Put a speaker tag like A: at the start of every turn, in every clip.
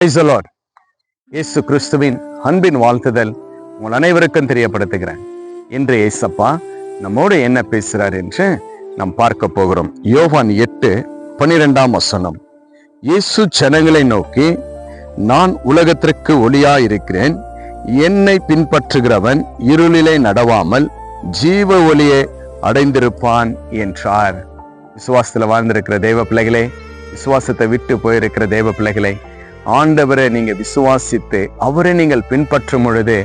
A: இயேசு கிறிஸ்துவின் அன்பின் வாழ்த்துதல் உங்கள் அனைவருக்கும் தெரியப்படுத்துகிறேன். இன்று இயேசப்பா நம்மோடு என்ன பேசுறார் என்று நாம் பார்க்க போகிறோம். யோவான் 8:12 இயேசு ஜனங்களை நோக்கி, நான் உலகத்திற்கு ஒளியாயிருக்கிறேன், என்னை பின்பற்றுகிறவன் இருளிலே நடவாமல் ஜீவ ஒளியை அடைந்திருப்பான் என்றார். விசுவாசத்துல வாழ்ந்திருக்கிற தேவ பிள்ளைகளே, விசுவாசத்தை விட்டு போயிருக்கிற தேவ பிள்ளைகளே, ஆண்டவரை நீங்க விசுவாசித்து அவரை நீங்கள் பின்பற்றும் பொழுது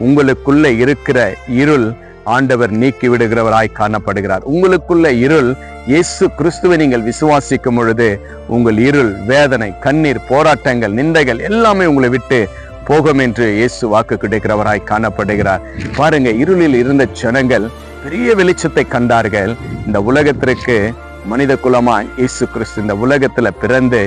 A: உங்களுக்குள்ள இருக்கிற இருள் ஆண்டவர் நீக்கி விடுகிறவராய் காணப்படுகிறார். உங்களுக்குள்ள இருள் இயேசு கிறிஸ்துவை நீங்கள் விசுவாசிக்கும் பொழுது உங்கள் இருள், வேதனை, கண்ணீர், போராட்டங்கள், நிந்தைகள் எல்லாமே உங்களை விட்டு போகும் என்று இயேசு வாக்கு கிடைக்கிறவராய் காணப்படுகிறார். பாருங்க, இருளில் இருந்த ஜனங்கள் பெரிய வெளிச்சத்தை கண்டார்கள். இந்த உலகத்திற்கு மனித குலமாய் இயேசு கிறிஸ்து இந்த உலகத்துல பிறந்து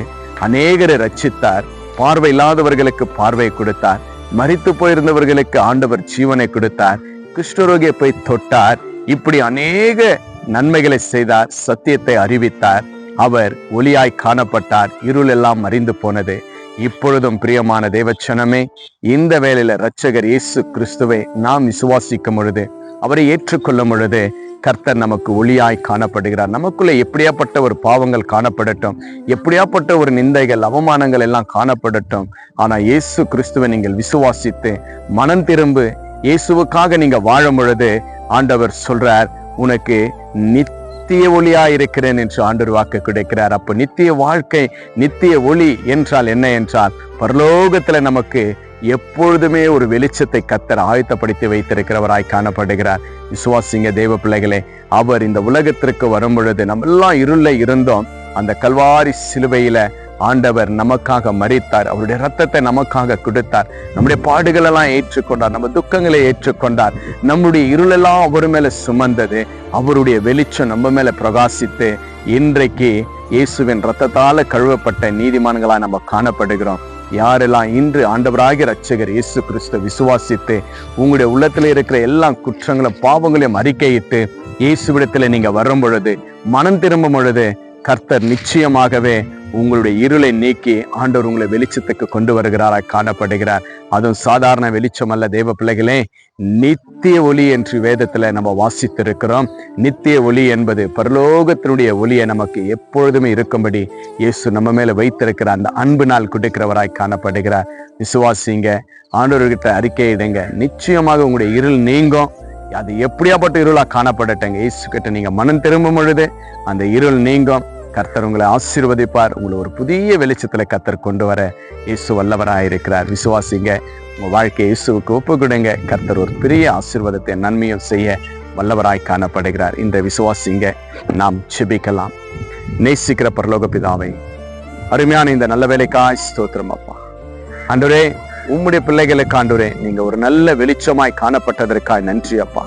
A: அநேகரை ரட்சித்தார். பார்வை இல்லாதவர்களுக்கு பார்வை கொடுத்தார். மரித்து போயிருந்தவர்களுக்கு ஆண்டவர் ஜீவனை கொடுத்தார். குஷ்டரோகியை போய் தொட்டார். இப்படி அநேக நன்மைகளை செய்தார். சத்தியத்தை அறிவித்தார். அவர் ஒளியாய் காணப்பட்டார். இருள் எல்லாம் மறைந்து போனது. இப்பொழுதும் பிரியமான தேவச்சனமே, இந்த வேளையில இரட்சகர் இயேசு கிறிஸ்துவை நாம் விசுவாசிக்கும் பொழுது, அவரை ஏற்றுக்கொள்ளும் பொழுது கர்த்தர் நமக்கு ஒளியாய் காணப்படுகிறார். நமக்குள்ள எப்படியாப்பட்ட ஒரு பாவங்கள் காணப்படட்டும், எப்படியாப்பட்ட ஒரு நிந்தைகள், அவமானங்கள் எல்லாம் காணப்படட்டும், ஆனா இயேசு கிறிஸ்துவை நீங்கள் விசுவாசித்து மனம் திரும்பு, இயேசுவுக்காக நீங்க வாழும் பொழுது ஆண்டவர் சொல்றார், உனக்கு நித்திய ஒளியாய் இருக்கிறேன் என்று ஆண்டவர் வாக்கு கிடைக்கிறார். அப்ப நித்திய வாழ்க்கை, நித்திய ஒளி என்றால் என்ன என்றால், பரலோகத்துல நமக்கு எப்பொழுதுமே ஒரு வெளிச்சத்தை கர்த்தர் ஆயத்தப்படுத்தி வைத்திருக்கிறவராய் காணப்படுகிறார். விசுவாசிங்க தேவ பிள்ளைகளே, அவர் இந்த உலகத்திற்கு வரும் பொழுது நம்ம எல்லாம் இருள இருந்தோம். அந்த கல்வாரி சிலுவையில ஆண்டவர் நமக்காக மரித்தார். அவருடைய ரத்தத்தை நமக்காக கொடுத்தார். நம்முடைய பாடுகள் எல்லாம் ஏற்றுக்கொண்டார். நம்ம துக்கங்களை ஏற்றுக்கொண்டார். நம்முடைய இருளெல்லாம் அவர் மேல சுமந்தது. அவருடைய வெளிச்சம் நம்ம மேல பிரகாசித்து இன்றைக்கு இயேசுவின் ரத்தத்தால கழுவப்பட்ட நீதிமான்களா நம்ம காணப்படுகிறோம். யாரெல்லாம் இன்று ஆண்டவராகிய இரட்சகர் இயேசு கிறிஸ்து விசுவாசித்து உங்களுடைய உள்ளத்துல இருக்கிற எல்லா குற்றங்களும் பாவங்களையும் அறிக்கையிட்டு இயேசுவிடத்துல நீங்க வரும் பொழுது, மனம் திரும்பும் பொழுது, கர்த்தர் நிச்சயமாகவே உங்களுடைய இருளை நீக்கி ஆண்டவர் உங்களை வெளிச்சத்துக்கு கொண்டு வருகிறாராய் காணப்படுகிறார். அதுவும் சாதாரண வெளிச்சம் அல்ல தேவ பிள்ளைகளே, நித்திய ஒளி என்று வேதத்துல நம்ம வாசித்திருக்கிறோம். நித்திய ஒளி என்பது பரலோகத்தினுடைய ஒளியை நமக்கு எப்பொழுதுமே இருக்கும்படி இயேசு நம்ம மேல வைத்திருக்கிற அந்த அன்பினால் கொடுக்கிறவராய் காணப்படுகிறார். விசுவாசிங்க, ஆண்டவர்கிட்ட அறிக்கையிடுங்க, நிச்சயமாக உங்களுடைய இருள் நீங்கும். அது எப்படியாப்பட்ட இருளா காணப்படட்டங்க, இயேசு கிட்ட நீங்க மனம் திரும்பும் பொழுது அந்த இருள் நீங்கும். கர்த்தர் உங்களை ஆசீர்வதிப்பார். உங்களை ஒரு புதிய வெளிச்சத்துல கர்த்தர் கொண்டு வர இயேசு வல்லவராயிருக்கிறார். விசுவாசிங்க, உங்க வாழ்க்கையை இயேசுவுக்கு ஒப்பு கொடுங்க. கர்த்தர் ஒரு பெரிய ஆசீர்வாதத்தை, நன்மையும் செய்ய வல்லவராய் காணப்படுகிறார். இந்த விசுவாசிங்க, நாம் செபிக்கலாம். நேசிக்கிற பரலோக பிதாவை, அருமையான இந்த நல்ல வேலைக்காய் ஸ்தோத்திரம் அப்பா. ஆண்டவரே, உம்முடைய பிள்ளைகளுக்கு ஆண்டவரே, நீங்க ஒரு நல்ல வெளிச்சமாய் காணப்பட்டதற்காய் நன்றி அப்பா.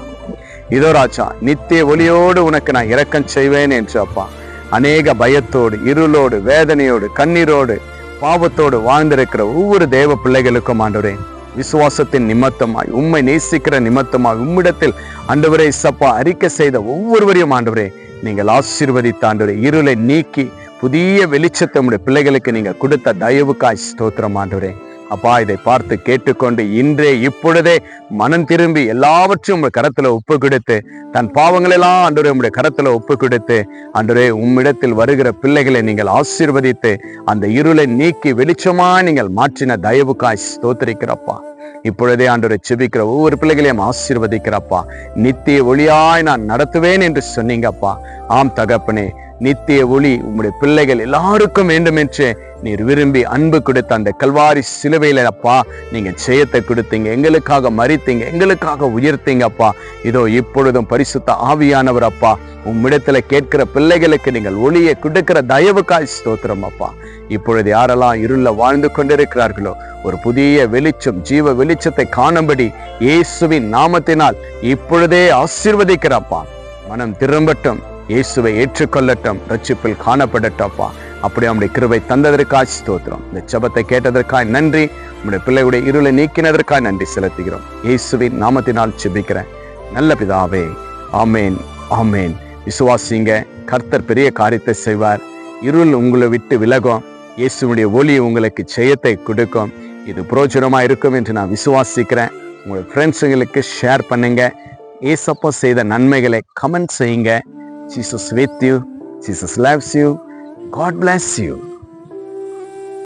A: இதோ ராஜா, நித்திய ஒளியோடு உனக்கு நான் இரக்கம் செய்வேன் என்று அப்பா, அநேக பயத்தோடு, இருளோடு, வேதனையோடு, கண்ணீரோடு, பாவத்தோடு வாழ்ந்திருக்கிற ஒவ்வொரு தேவ பிள்ளைகளுக்கும் ஆண்டவரே, விசுவாசத்தின் நிமித்தமாய், உம்மை நேசிக்கிற நிமித்தமாய், உம்மிடத்தில் ஆண்டவரே சப்பா அறிக்கை செய்த ஒவ்வொருவரையும் ஆண்டவரே நீங்கள் ஆசீர்வதித்த ஆண்டவரே, இருளை நீக்கி புதிய வெளிச்சத்தை உம்முடைய பிள்ளைகளுக்கு நீங்க கொடுத்த தயவுக்காய் ஸ்தோத்திரம் ஆண்டவரே. அப்பா, இதை பார்த்து கேட்டுக்கொண்டு இன்றே இப்பொழுதே மனம் திரும்பி எல்லாவற்றையும் உங்களுடைய கரத்துல ஒப்பு கொடுத்து, தன் பாவங்களெல்லாம் ஆண்டவரே உங்களுடைய கரத்துல ஒப்பு கொடுத்து ஆண்டவரே உம்மிடத்தில் வருகிற பிள்ளைகளை நீங்கள் ஆசீர்வதித்து அந்த இருளை நீக்கி வெளிச்சமா நீங்கள் மாற்றின தயவுக்காய் ஸ்தோத்திரிக்கிறப்பா. இப்பொழுதே ஆண்டவரை செபிக்கிற ஒவ்வொரு பிள்ளைகளையும் ஆசீர்வதிக்கிறப்பா. நித்திய ஒளியாய் நான் நடத்துவேன் என்று சொன்னீங்கப்பா. ஆம் தகப்பனே, நித்திய ஒளி உம்முடைய பிள்ளைகள் எல்லாருக்கும் வேண்டும் என்று நீர் விரும்பி அன்பு கொடுத்த அந்த கல்வாரி சிலுவையில அப்பா நீங்க ஜெயத்தை கொடுத்தீங்க. எங்களுக்காக மரித்தீங்க, எங்களுக்காக உயர்த்தீங்க அப்பா. இதோ இப்பொழுதும் பரிசுத்த ஆவியானவர் அப்பா உம்மிடத்துல கேட்கிற பிள்ளைகளுக்கு நீங்கள் ஒளியை கொடுக்கிற தயவுக்காய் ஸ்தோத்திரம் அப்பா. இப்பொழுது யாரெல்லாம் இருள வாழ்ந்து கொண்டிருக்கிறார்களோ ஒரு புதிய வெளிச்சம், ஜீவ வெளிச்சத்தை காணும்படி இயேசுவின் நாமத்தினால் இப்பொழுதே ஆசீர்வதிக்கிறப்பா. மனம் திரும்பட்டும், இயேசுவை ஏற்றுக்கொள்ளட்டும், ரட்சிப்பில் காணப்படட்டப்பா. அப்படி நம்முடைய கிருபை தந்ததற்காய் ஸ்தோத்திரம். இந்த ஜெபத்தை கேட்டதற்காய் நன்றி. நம்முடைய பிள்ளையுடைய இருளை நீக்கினதற்காய் நன்றி செலுத்துகிறோம். இயேசுவின் நாமத்தினால் ஜெபிக்கிறேன் நல்ல பிதாவே, ஆமேன், ஆமேன். விசுவாசிங்க, கர்த்தர் பெரிய காரியத்தை செய்வார். இருள் உங்களை விட்டு விலகும். இயேசுடைய ஒளி உங்களுக்கு ஜெயத்தை கொடுக்கும். இது பிரோஜனமா இருக்கும் என்று நான் விசுவாசிக்கிறேன். உங்கள் ஃப்ரெண்ட்ஸுங்களுக்கு ஷேர் பண்ணுங்க. ஏசப்பா செய்த நன்மைகளை கமெண்ட் செய்யுங்க. Jesus with you. Jesus loves you. God bless you.